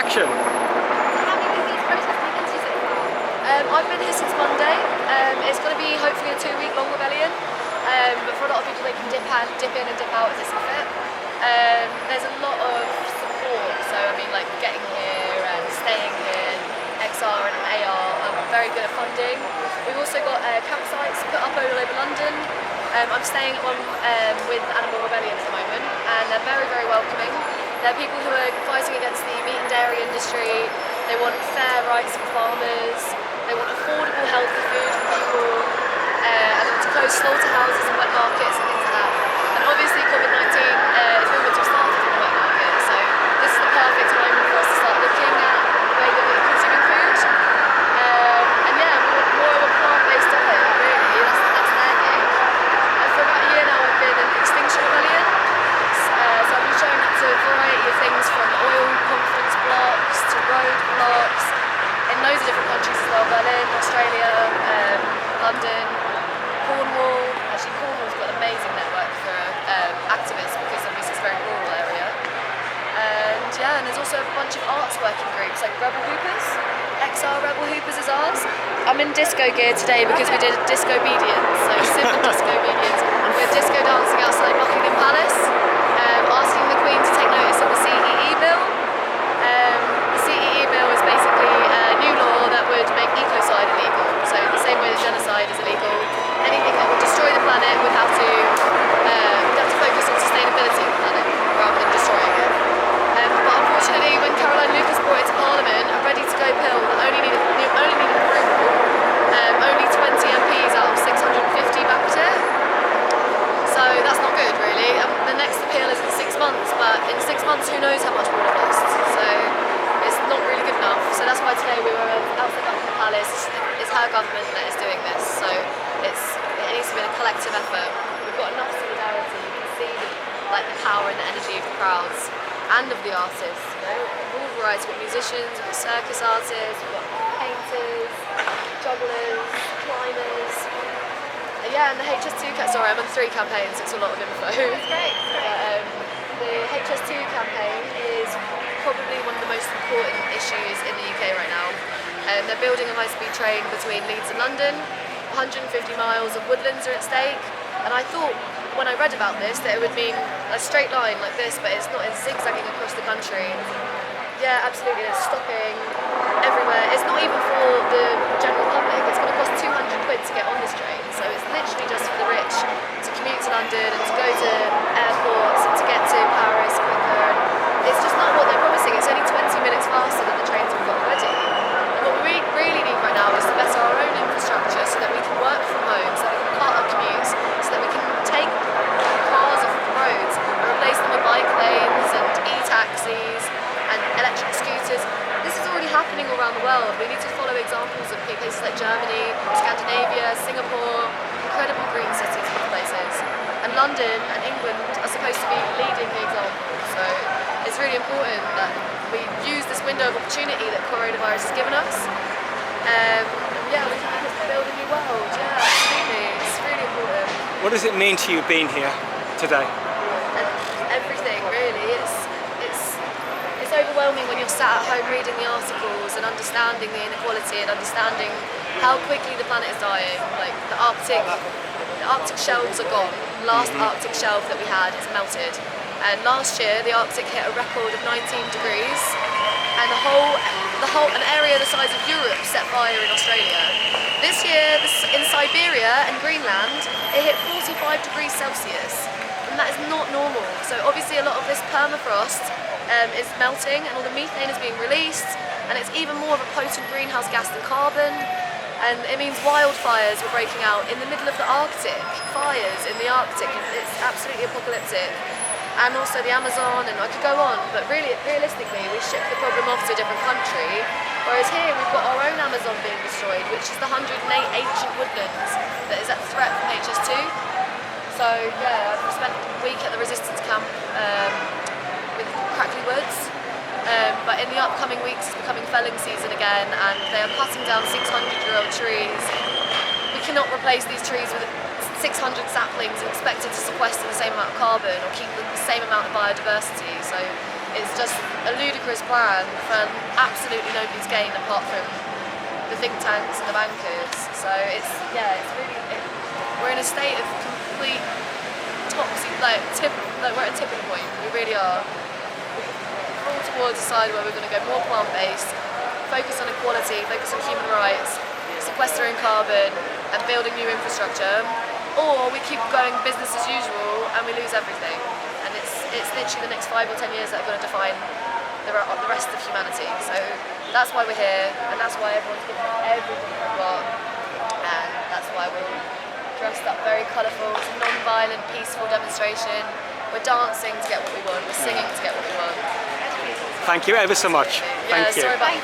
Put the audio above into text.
action? How many of these protests have you been to so far? I've been here since Monday. It's going to be hopefully a 2-week-long rebellion, but for a lot of people they can dip in and dip out as they see fit. There's a lot of support, so I mean like getting here and staying here, XR and AR are very good at funding. We've also got campsites put up all over London. I'm staying at one with Animal Rebellion at the moment, and they're very, very welcoming. They're people who are fighting against the meat and dairy industry. They want fair rights for farmers. They want affordable, healthy food for people, and to close slaughterhouses and wet markets and things like that. And obviously COVID-19 is rumored to have started from the wet market, so this is the perfect time for us to start looking at the way that we're consuming food. And yeah, we want more of a plant-based diet, really. That's their gig. And for about a year now I've been in Extinction rebellion. So I've been showing up to a variety of things from oil conference blocks to road blocks in loads of different countries as well. Berlin, Australia, London, Cornwall. Actually Cornwall's got an amazing network for activists because obviously it's a very rural area. And yeah, and there's also a bunch of arts working groups like Rebel Hoopers. XR Rebel Hoopers is ours. I'm in disco gear today because we did disco obedience, so simple disco obedience. We're disco dancing outside Buckingham Palace, asking the Queen to take notice of the CEE bill. The CEE bill is basically a new law that would make ecocide illegal. So the same way that genocide is illegal, anything that would destroy the planet would have to focus on sustainability of the planet rather than destroying it. But unfortunately, when Caroline Lucas brought it to Parliament, a ready-to-go bill that only needed approval, only 20 MPs out of 650 backed it. So that's not good, really. The next appeal is in 6 months, but in 6 months, who knows how much we would have lost. So it's not really good enough. So that's why today we were outside Buckingham Palace. It's her government that is doing this, so it needs to be a collective effort. We've got enough solidarity. You can see the power and the energy of the crowds and of the artists. You know, all varieties. We've got musicians, we've got circus artists, we've got painters, jugglers, climbers. Yeah, and the HS2 sorry, I'm on 3 campaigns, it's a lot of info. That's great. The HS2 campaign is probably one of the most important issues in the UK right now. They're building a high-speed train between Leeds and London. 150 miles of woodlands are at stake, and I thought when I read about this that it would mean a straight line like this, but it's not. It's zigzagging across the country. Yeah, absolutely, it's stopping everywhere. It's not even for the general public. It's going to cost 200 quid to get on this train, so it's literally just for the rich to commute to London and to go to airports and to get to Paris quicker. And it's just not what they're promising. It's only 20 minutes faster than the trains we've got already. And what we really need right now is to better our own infrastructure so that we can work from home, so that we can cut our commutes, so that we can take cars off the roads and replace them with bike lanes and e-taxis and electric scooters. This is already happening all around the world. We need to follow examples of places like Germany, Scandinavia, Singapore, incredible green cities in these places. And London and England are supposed to be leading the example. So it's really important that we use this window of opportunity that coronavirus has given us. Yeah, we can build a new world. Yeah, absolutely. It's really important. What does it mean to you being here today? And everything, really. It's overwhelming when you're sat at home reading the articles and understanding the inequality and understanding how quickly the planet is dying. Like the Arctic shelves are gone. The last Arctic shelf that we had is melted. And last year the Arctic hit a record of 19 degrees, and an area the size of Europe set fire in Australia. This year in Siberia and Greenland it hit 45 degrees Celsius, and that is not normal. So obviously a lot of this permafrost is melting and all the methane is being released, and it's even more of a potent greenhouse gas than carbon, and it means wildfires were breaking out in the middle of the Arctic. Fires in the Arctic, it's absolutely apocalyptic. And also the Amazon, and I could go on, but really, realistically, we ship the problem off to a different country, whereas here we've got our own Amazon being destroyed, which is the 108 ancient woodlands that is at threat from HS2. So yeah, I've spent a week at the resistance camp with Crackley Woods, but in the upcoming weeks it's becoming felling season again, and they are cutting down 600-year-old trees. We cannot replace these trees with 600 saplings and expect it to sequester the same amount of carbon or keep the same amount of biodiversity. So it's just a ludicrous plan for absolutely nobody's gain apart from the think tanks and the bankers. So it's really, we're in a state of complete toxic, we're at a tipping point. We really are. We're all towards a side where we're going to go more plant-based, focus on equality, focus on human rights, sequestering carbon and building new infrastructure, or we keep going business as usual and we lose everything. And it's literally the next 5 or 10 years that are going to define the rest of humanity. So that's why we're here, and that's why everyone's giving everything they've got, and that's why we're dressed up very colourful. It's a non-violent, peaceful demonstration. We're dancing to get what we want, we're singing to get what we want. Thank you ever so much. Yeah, Thank you. sorry about